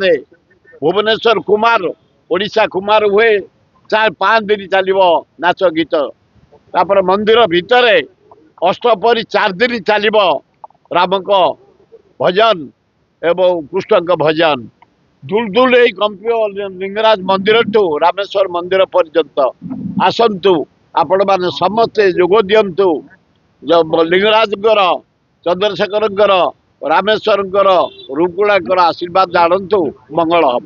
रे भुवनेश्वर कुमार ओडिशा कुमार हुए 4-5 दिन चलो नाच गीत तापर मंदिर भितर अष्टपरी 4 दिन चलो राम को भजन एवं कृष्ण का भजन दुलदुल कंपियो लिंगराज मंदिर ठू रामेश्वर मंदिर पर्यंत आसतु आपण मैंने समस्ते जोग दिंतु लिंगराज चंद्रशेखर रामेश्वर रुकुड़ा आशीर्वाद जानतु मंगल हम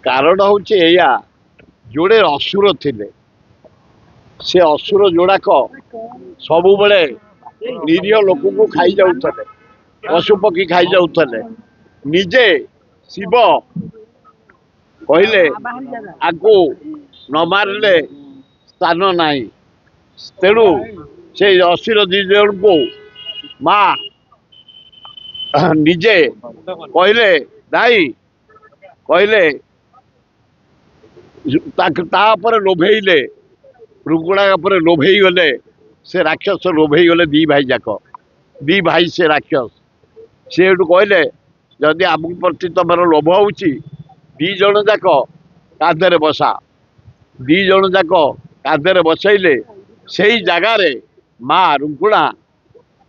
कारण हूँ जोड़े असुर थिले से असुर जोड़ाक सबु बड़े निरीह लोक को खाई जाऊले पशु पक्षी खाई जाऊले निजे शिव कहले आगु न मारे स्थान नहीं तेणु से असुर दी जन को माँ निजे कहले दाई कहले लोभेले रुकुड़ा लोभे गले से राक्षस लोभे गले दी भाई जाक दी भाई से राक्षस से कहले जदि आम प्रति तुम लोभ हो जन जाक काधे बसा दी जन जाक काधे बसैले से ही जगार माँ रुकुड़ा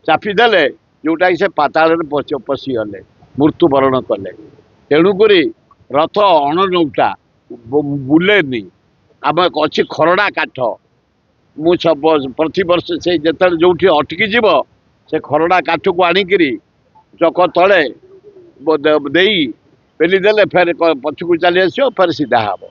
चापिदेले जोटा कि से पाताल पशिगले मृत्युवरण कले तेणुक रथ अणनौटा बुलेनी आम अच्छी खरड़ा काठ मु प्रति वर्ष से जिते जो अटकी जीव से खरड़ा काठ को आणिकी चक तले पेलीदेले फेर पछकू चली आस फेर सीधा हम।